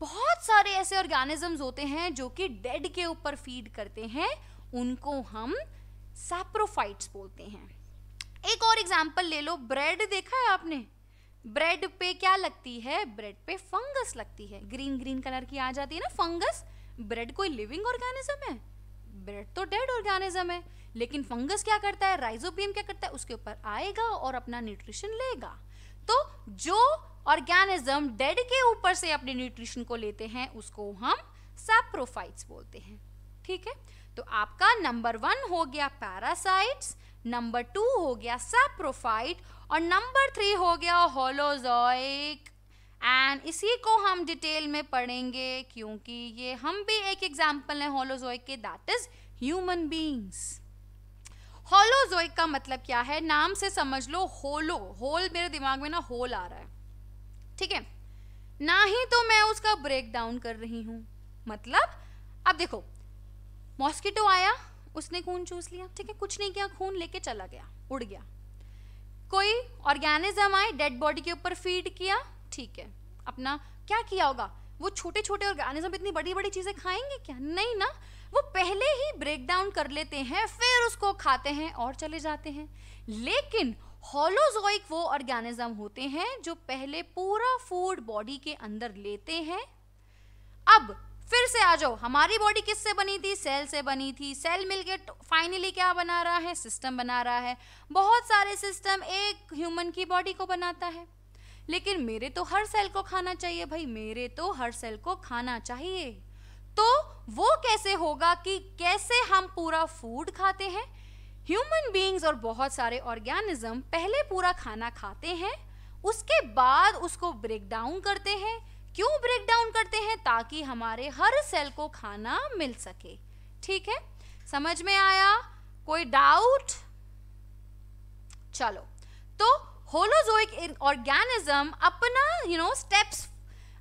बहुत सारे ऐसे ऑर्गेनिजम्स होते हैं जो कि डेड के ऊपर फीड करते हैं, उनको हम सैप्रोफाइट्स बोलते हैं। एक और एग्जांपल ले लो, ब्रेड देखा है आपने? ब्रेड पे क्या लगती है? ब्रेड पे फंगस लगती है, ग्रीन कलर की आ जाती है ना फंगस। ब्रेड कोई लिविंग ऑर्गेनिज्म है? ब्रेड तो डेड ऑर्गेनिज्म है, लेकिन फंगस क्या करता है? राइजोबियम क्या करता है? उसके ऊपर आएगा और अपना न्यूट्रिशन लेगा। तो जो ऑर्गेनिज्म डेड के ऊपर से अपने न्यूट्रिशन को लेते हैं, उसको हम सैप्रोफाइट्स बोलते हैं। ठीक है, तो आपका नंबर 1 हो गया पैरासाइट्स, नंबर 2 हो गया सैप्रोफाइट, और नंबर 3 हो गया होलोजोइक। एंड इसी को हम डिटेल में पढ़ेंगे, क्योंकि ये हम भी एक एग्जाम्पल है होलोजोइक के, that is human beings. Holozoic का मतलब क्या है? नाम से समझ लो, होल मेरे दिमाग में ना होल आ रहा है, ठीक है। ना ही तो मैं उसका ब्रेक डाउन कर रही हूं। मतलब अब देखो, मॉस्किटो आया, उसने खून चूस लिया, ठीक है, कुछ नहीं किया, खून लेके चला गया, उड़ गया। कोई ऑर्गेनिज्म आए, डेड बॉडी के ऊपर फीड किया, ठीक है, अपना क्या किया होगा, वो छोटे छोटे ऑर्गेनिज्म इतनी बड़ी बड़ी चीजें खाएंगे क्या? नहीं ना, वो पहले ही ब्रेक डाउन कर लेते हैं, फिर उसको खाते हैं और चले जाते हैं। लेकिन होलोजोइक वो ऑर्गेनिज्म होते हैं जो पहले पूरा फूड बॉडी के अंदर लेते हैं। अब फिर से आ जाओ, हमारी बॉडी किससे बनी थी? सेल से बनी थी। सेल मिलके फाइनली क्या बना रहा है? सिस्टम बना रहा है। बहुत सारे सिस्टम एक ह्यूमन की बॉडी को बनाता है। लेकिन मेरे तो हर सेल को खाना चाहिए भाई, मेरे तो हर सेल को खाना चाहिए। तो वो कैसे होगा कि कैसे हम पूरा फूड खाते हैं? ह्यूमन बीइंग्स और बहुत सारे ऑर्गेनिज्म पहले पूरा खाना खाते हैं, उसके बाद उसको ब्रेक डाउन करते हैं। क्यों ब्रेक डाउन करते हैं? ताकि हमारे हर सेल को खाना मिल सके। ठीक है, समझ में आया? कोई डाउट? चलो, तो होलोजोइक ऑर्गेनिज्म अपना स्टेप्स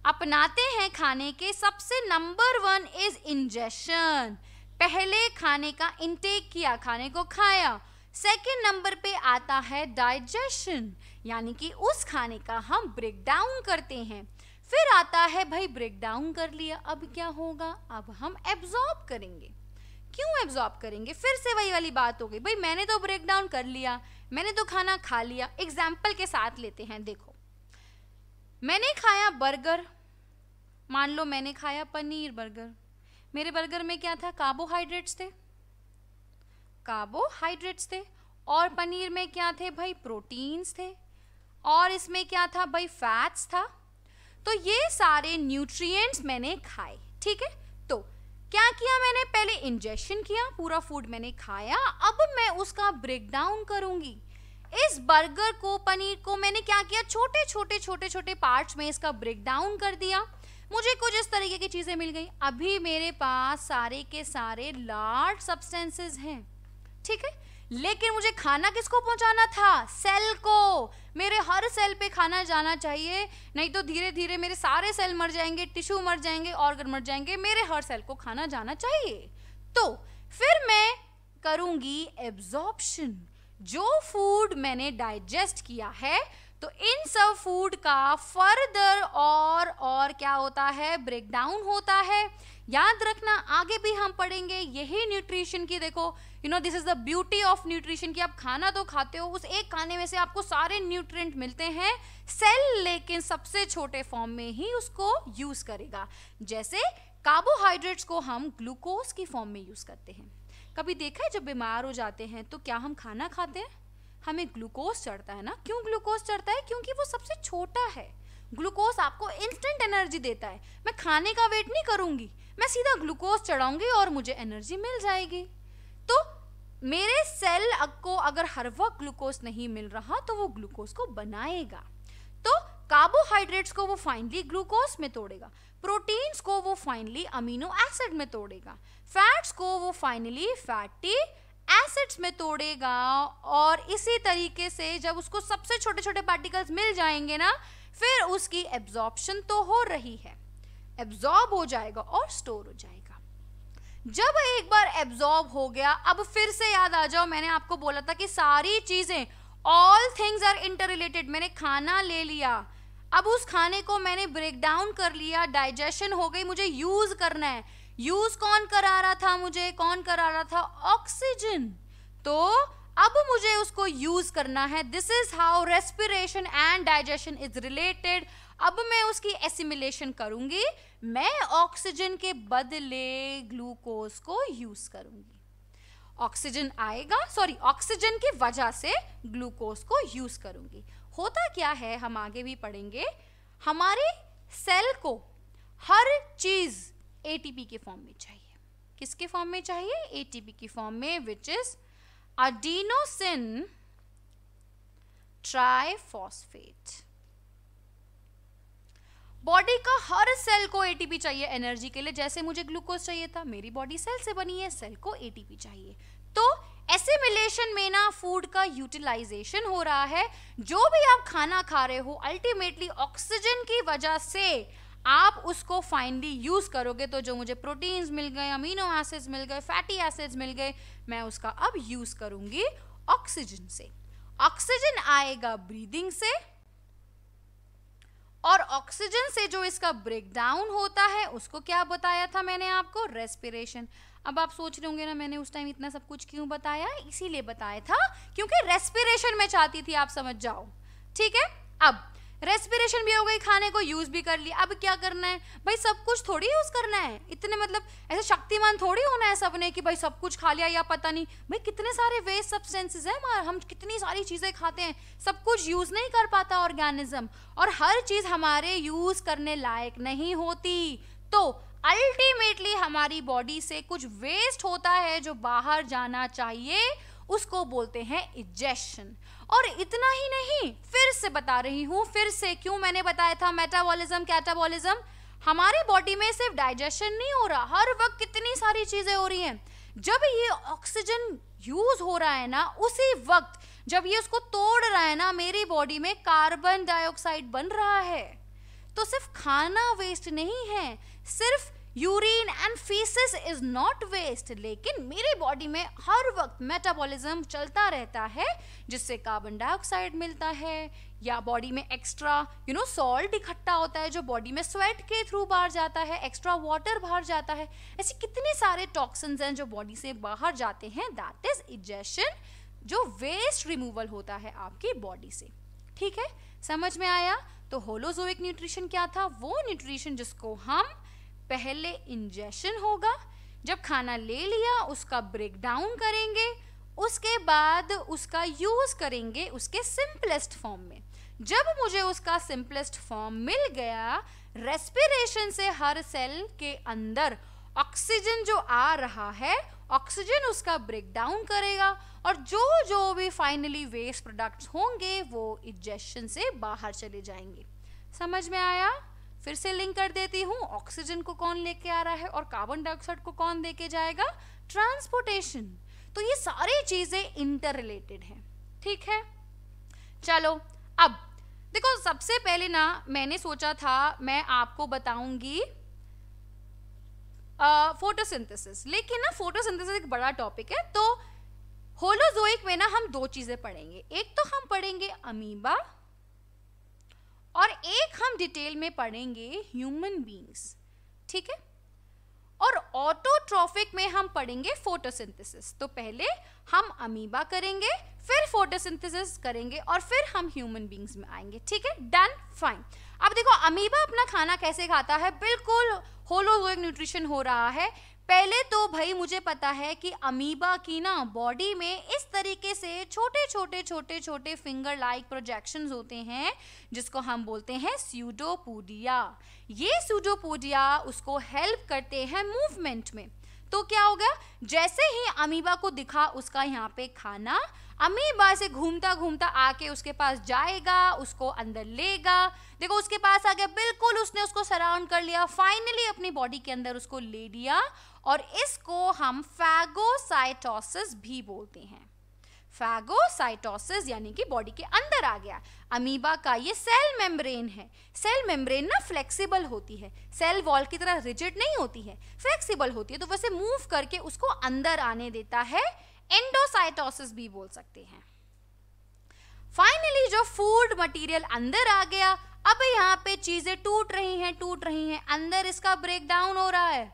अपनाते हैं खाने के। सबसे नंबर 1 इज इंजेशन। पहले खाने का इंटेक किया, खाने को खाया। सेकेंड नंबर पे आता है डाइजेशन, यानी कि उस खाने का हम ब्रेक डाउन करते हैं। फिर आता है भाई ब्रेक डाउन कर लिया, अब क्या होगा? अब हम एब्जॉर्ब करेंगे। क्यों एब्जॉर्ब करेंगे? फिर से वही वाली बात हो गई, भाई मैंने तो ब्रेक डाउन कर लिया, मैंने तो खाना खा लिया। एग्जाम्पल के साथ लेते हैं, देखो मैंने खाया बर्गर, मान लो मैंने खाया पनीर बर्गर। मेरे बर्गर में क्या था? कार्बोहाइड्रेट्स थे, कार्बोहाइड्रेट्स थे। और पनीर में क्या थे भाई? प्रोटीन्स थे। और इसमें क्या था भाई? फैट्स था। तो ये सारे न्यूट्रिएंट्स मैंने खाए। ठीक है, तो क्या किया मैंने? पहले इंजेशन किया, पूरा फूड मैंने खाया, अब मैं उसका ब्रेक डाउन करूंगी। इस बर्गर को, पनीर को मैंने क्या किया? छोटे छोटे छोटे छोटे पार्ट्स में इसका ब्रेक डाउन कर दिया। मुझे कुछ इस तरीके की चीजें मिल गई। अभी मेरे पास सारे के सारे लार्ज सब्सटेंसेस हैं। ठीक है, लेकिन मुझे खाना किसको पहुंचाना था? सेल को। मेरे हर सेल पे खाना जाना चाहिए, नहीं तो धीरे धीरे मेरे सारे सेल मर जाएंगे, टिश्यू मर जाएंगे, ऑर्गन मर जाएंगे। मेरे हर सेल को खाना जाना चाहिए। तो फिर मैं करूंगी एब्जॉर्प्शन। जो फूड मैंने डाइजेस्ट किया है, तो इन सब फूड का फर्दर और क्या होता है? ब्रेक डाउन होता है। याद रखना, आगे भी हम पढ़ेंगे यही न्यूट्रिशन की। देखो, this is the beauty of nutrition कि आप खाना तो खाते हो, उस एक खाने में से आपको सारे न्यूट्रिएंट मिलते हैं। सेल लेकिन सबसे छोटे फॉर्म में ही उसको यूज करेगा। जैसे कार्बोहाइड्रेट्स को हम ग्लूकोज की फॉर्म में यूज करते हैं। कभी देखा है जब बीमार हो जाते हैं तो क्या हम खाना खाते हैं? हमें ग्लूकोज चढ़ता है ना। क्यों ग्लूकोज चढ़ता है? क्योंकि वो सबसे छोटा है। ग्लूकोज आपको इंस्टेंट एनर्जी देता है। मैं खाने का वेट नहीं करूंगी, मैं सीधा ग्लूकोज चढ़ाऊंगी और मुझे एनर्जी मिल जाएगी। तो मेरे सेल को अगर हर वक्त ग्लूकोज नहीं मिल रहा तो वो ग्लूकोज को बनाएगा। तो कार्बोहाइड्रेट्स को वो फाइनली ग्लूकोज में तोड़ेगा, प्रोटीन्स को वो फाइनली अमीनो एसिड में तोड़ेगा, फैट्स को वो फाइनली फैटी एसिड्स में तोड़ेगा। और इसी तरीके से जब उसको सबसे छोटे छोटे पार्टिकल्स मिल जाएंगे ना, फिर उसकी एब्जॉर्प्शन तो हो रही है, एब्जॉर्ब हो जाएगा और स्टोर हो जाएगा। जब एक बार एब्जॉर्ब हो गया, अब फिर से याद आ जाओ, मैंने आपको बोला था कि सारी चीजें, ऑल थिंग्स आर इंटररिलेटेड। मैंने खाना ले लिया, अब उस खाने को मैंने ब्रेक डाउन कर लिया, डाइजेशन हो गई, मुझे यूज करना है। यूज कौन करा रहा था? मुझे कौन करा रहा था? ऑक्सीजन। तो अब मुझे उसको यूज करना है। This is how respiration and digestion is related. अब मैं उसकी एसिमिलेशन करूंगी, मैं ऑक्सीजन के बदले ग्लूकोज को यूज करूंगी। ऑक्सीजन आएगा, ऑक्सीजन की वजह से ग्लूकोज को यूज करूंगी। होता क्या है, हम आगे भी पढ़ेंगे, हमारे सेल को हर चीज एटीपी के फॉर्म में चाहिए। किसके फॉर्म में चाहिए? एटीपी की फॉर्म में, which is adenosine triphosphate. Body का हर सेल को एटीपी चाहिए एनर्जी के लिए। जैसे मुझे ग्लूकोज चाहिए था, मेरी बॉडी सेल से बनी है, सेल को एटीपी चाहिए। तो एसिमिलेशन में ना फूड का यूटिलाइजेशन हो रहा है। जो भी आप खाना खा रहे हो अल्टीमेटली ऑक्सीजन की वजह से आप उसको फाइनली यूज करोगे। तो जो मुझे प्रोटीन्स मिल गए, अमीनो एसिड्स मिल गए, फैटी एसिड्स मिल गए, मैं उसका अब यूज करूंगी ऑक्सीजन से। ऑक्सीजन आएगा ब्रीदिंग से, और ऑक्सीजन से जो इसका ब्रेक डाउन होता है उसको क्या बताया था मैंने आपको, रेस्पिरेशन। अब आप सोच रहे होंगे ना मैंने उस टाइम इतना सब कुछ क्यों बताया, इसीलिए बताया था क्योंकि रेस्पिरेशन में चाहती थी आप समझ जाओ। ठीक है, अब रेस्पिरेशन भी हो गई, खाने को यूज भी कर लिया, अब क्या करना है भाई, सब कुछ थोड़ी यूज करना है। इतने मतलब ऐसे शक्तिमान थोड़ी होना है सबने कि भाई सब कुछ खा लिया या पता नहीं। भाई कितने सारे वेस्ट सब्सटेंसेस हैं, हम कितनी सारी चीजें खाते हैं, सब कुछ यूज नहीं कर पाता ऑर्गेनिज्म, और हर चीज हमारे यूज करने लायक नहीं होती। तो अल्टीमेटली हमारी बॉडी से कुछ वेस्ट होता है जो बाहर जाना चाहिए, उसको बोलते हैं इजेक्शन। और इतना ही नहीं, फिर से बता रही हूं, फिर से क्यों मैंने बताया था मेटाबॉलिज्म कैटाबॉलिज्म। हमारी बॉडी में सिर्फ डाइजेशन नहीं हो रहा, हर वक्त कितनी सारी चीजें हो रही हैं। जब ये ऑक्सीजन यूज हो रहा है ना, उसी वक्त जब ये उसको तोड़ रहा है ना, मेरी बॉडी में कार्बन डाइऑक्साइड बन रहा है। तो सिर्फ खाना वेस्ट नहीं है, सिर्फ urine and faeces is not waste, लेकिन मेरी बॉडी में हर वक्त मेटाबॉलिज्म चलता रहता है, जिससे कार्बन डाइऑक्साइड मिलता है, या बॉडी में एक्स्ट्रा सॉल्ट इकट्ठा होता है जो बॉडी में स्वेट के थ्रू बाहर जाता है, एक्स्ट्रा वाटर बाहर जाता है। ऐसे कितने सारे टॉक्सिन्स हैं जो बॉडी से बाहर जाते हैं, दैट इज इजेक्शन, जो वेस्ट रिमूवल होता है आपकी बॉडी से। ठीक है, समझ में आया। तो होलोजोइक न्यूट्रिशन क्या था, वो न्यूट्रिशन जिसको हम पहले इंजेक्शन होगा, जब खाना ले लिया उसका ब्रेक डाउन करेंगे, उसके बाद उसका यूज करेंगे उसके सिंपलेस्ट फॉर्म में। जब मुझे उसका सिंपलेस्ट फॉर्म मिल गया, रेस्पिरेशन से हर सेल के अंदर ऑक्सीजन जो आ रहा है, ऑक्सीजन उसका ब्रेक डाउन करेगा, और जो भी फाइनली वेस्ट प्रोडक्ट्स होंगे वो इजेक्शन से बाहर चले जाएंगे। समझ में आया। फिर से लिंक कर देती हूँ, ऑक्सीजन को कौन लेके आ रहा है और कार्बन डाइऑक्साइड को कौन लेके जाएगा, ट्रांसपोर्टेशन। तो ये सारी चीजें इंटर रिलेटेड हैं। ठीक है, चलो अब देखो, सबसे पहले ना मैंने सोचा था मैं आपको बताऊंगी फोटोसिंथेसिस, लेकिन ना फोटोसिंथेसिस एक बड़ा टॉपिक है। तो होलोजोइक में ना हम दो चीजें पढ़ेंगे, एक तो हम पढ़ेंगे अमीबा, और एक हम डिटेल में पढ़ेंगे ह्यूमन बीइंग्स। ठीक है, और ऑटोट्रॉफिक में हम पढ़ेंगे फोटोसिंथेसिस। तो पहले हम अमीबा करेंगे, फिर फोटोसिंथेसिस करेंगे, और फिर हम ह्यूमन बीइंग्स में आएंगे। ठीक है, डन, फाइन। अब देखो अमीबा अपना खाना कैसे खाता है, बिल्कुल होलोजोइक न्यूट्रिशन हो रहा है। पहले तो भाई मुझे पता है कि अमीबा की ना बॉडी में इस तरीके से छोटे छोटे छोटे छोटे फिंगर लाइक प्रोजेक्शंस होते हैं, जिसको हम बोलते हैं स्यूडोपोडिया। ये स्यूडोपोडिया उसको हेल्प करते हैं मूवमेंट में। तो क्या हो गया, जैसे ही अमीबा को दिखा उसका यहाँ पे खाना, अमीबा से घूमता घूमता आके उसके पास जाएगा, उसको अंदर लेगा। देखो उसके पास आ गया, बिल्कुल उसने उसको सराउंड कर लिया, फाइनली अपनी बॉडी के अंदर उसको ले लिया, और इसको हम फैगोसाइटोसिस भी बोलते हैं। फैगोसाइटोसिस यानी कि बॉडी के अंदर आ गया। अमीबा का ये सेल मेम्ब्रेन है। सेल मेम्ब्रेन ना फ्लेक्सिबल होती है, सेल वॉल की तरह रिजिड नहीं होती है, फ्लेक्सिबल होती है, तो वैसे मूव करके उसको अंदर आने देता है। एंडोसाइटोसिस भी बोल सकते हैं। फाइनली जो फूड मटेरियल अंदर आ गया, अब यहाँ पे चीजें टूट रही हैं, अंदर इसका ब्रेक डाउन हो रहा है।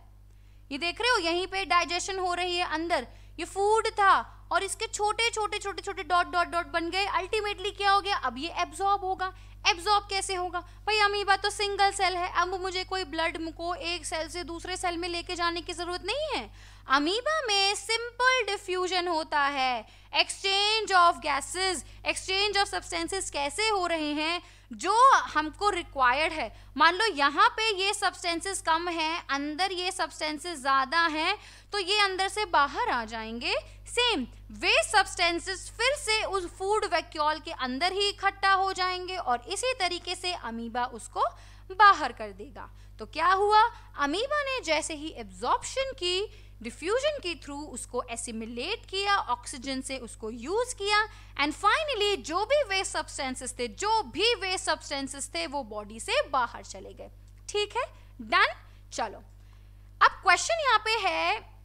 ये देख रहे हो, यहीं पे डाइजेशन हो रही है अंदर। ये फूड था और इसके छोटे छोटे छोटे छोटे डॉट डॉट डॉट बन गए। अल्टीमेटली क्या हो गया, अब ये एब्जॉर्ब होगा। एब्जॉर्ब कैसे होगा भाई, अमीबा तो सिंगल सेल है, अब मुझे कोई ब्लड को एक सेल से दूसरे सेल में लेके जाने की जरूरत नहीं है। अमीबा में सिंपल डिफ्यूजन होता है, exchange of gases, exchange of substances कैसे हो रहे हैं जो हमको रिक्वायर्ड है। मान लो यहाँ पे ये सब्सटेंसेस कम हैं, अंदर ये सब्सटेंसेस ज्यादा हैं, तो ये अंदर से बाहर आ जाएंगे। सेम वेस्ट सब्सटेंसेस फिर से उस फूड वैक्यूल के अंदर ही इकट्ठा हो जाएंगे, और इसी तरीके से अमीबा उसको बाहर कर देगा। तो क्या हुआ, अमीबा ने जैसे ही एब्जॉर्प्शन की, डिफ्यूजन के थ्रू उसको एसिमिलेट किया, ऑक्सीजन से उसको यूज किया, एंड फाइनली जो भी वेस्ट सब्सटेंसेस थे वो बॉडी से बाहर चले गए। ठीक है, डन। चलो अब क्वेश्चन यहाँ पे है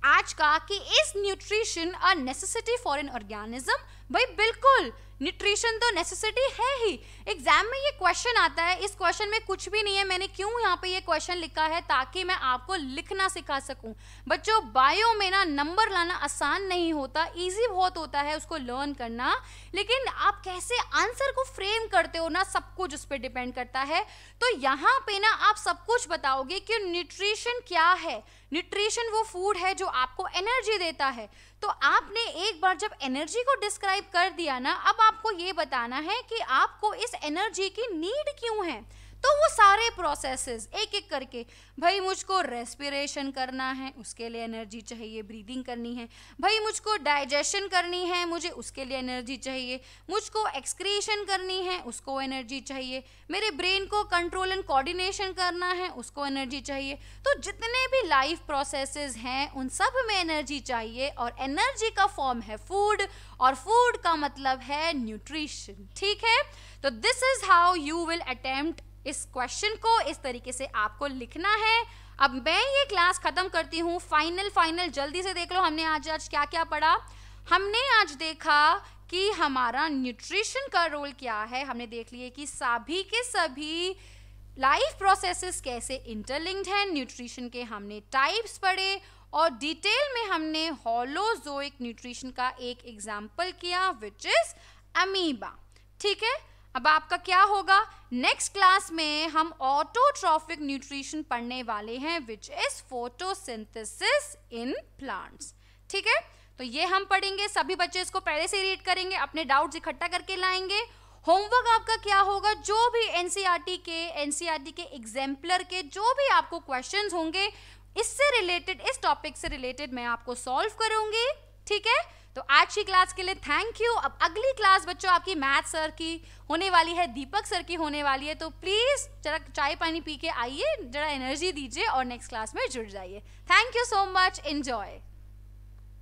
आज का कि is nutrition a necessity for an organism? भाई बिल्कुल, न्यूट्रिशन तो नेसेसिटी है ही। एग्जाम में ये क्वेश्चन आता है, इस क्वेश्चन में कुछ भी नहीं है। मैंने क्यों यहाँ पे ये क्वेश्चन लिखा है? ताकि मैं आपको लिखना सिखा सकूं। बच्चों बायो में ना नंबर लाना आसान नहीं होता, इजी बहुत होता है उसको लर्न करना, लेकिन आप कैसे आंसर को फ्रेम करते हो ना, सब कुछ उस पर डिपेंड करता है। तो यहाँ पे ना आप सब कुछ बताओगे कि न्यूट्रिशन क्या है। न्यूट्रिशन वो फूड है जो आपको एनर्जी देता है। तो आपने एक बार जब एनर्जी को डिस्क्राइब कर दिया ना, अब आपको ये बताना है कि आपको इस एनर्जी की नीड क्यों है। तो वो सारे प्रोसेसेस एक एक करके, भाई मुझको रेस्पिरेशन करना है, उसके लिए एनर्जी चाहिए, ब्रीदिंग करनी है। भाई मुझको डाइजेशन करनी है, मुझे उसके लिए एनर्जी चाहिए। मुझको एक्सक्रीशन करनी है, उसको एनर्जी चाहिए। मेरे ब्रेन को कंट्रोल एंड कोऑर्डिनेशन करना है, उसको एनर्जी चाहिए। तो जितने भी लाइफ प्रोसेसेस हैं उन सब में एनर्जी चाहिए, और एनर्जी का फॉर्म है फूड, और फूड का मतलब है न्यूट्रिशन। ठीक है, तो this is how you will attempt इस क्वेश्चन को, इस तरीके से आपको लिखना है। अब मैं ये क्लास खत्म करती हूँ। फाइनल जल्दी से देख लो, हमने आज क्या क्या पढ़ा। हमने आज देखा कि हमारा न्यूट्रिशन का रोल क्या है। हमने देख लिया कि सभी के सभी लाइफ प्रोसेसेस कैसे इंटरलिंक्ड हैं। न्यूट्रिशन के हमने टाइप्स पढ़े, और डिटेल में हमने होलोजोइक न्यूट्रिशन का एक एग्जाम्पल किया, विच इज अमीबा। ठीक है, अब आपका क्या होगा, नेक्स्ट क्लास में हम ऑटोट्रॉफिक न्यूट्रिशन पढ़ने वाले हैं, which is photosynthesis in plants. ठीक है, तो ये हम पढ़ेंगे। सभी बच्चे इसको पहले से रीड करेंगे, अपने डाउट्स इकट्ठा करके लाएंगे। होमवर्क आपका क्या होगा, जो भी एनसीईआरटी के एग्जाम्पलर के जो भी आपको क्वेश्चंस होंगे इससे रिलेटेड, इस टॉपिक से रिलेटेड मैं आपको सॉल्व करूंगी। ठीक है, तो आज की क्लास के लिए थैंक यू। अब अगली क्लास बच्चों आपकी मैथ सर की होने वाली है, दीपक सर की होने वाली है। तो प्लीज जरा चाय पानी पी के आइए, जरा एनर्जी दीजिए और नेक्स्ट क्लास में जुड़ जाइए। Thank you so much, enjoy.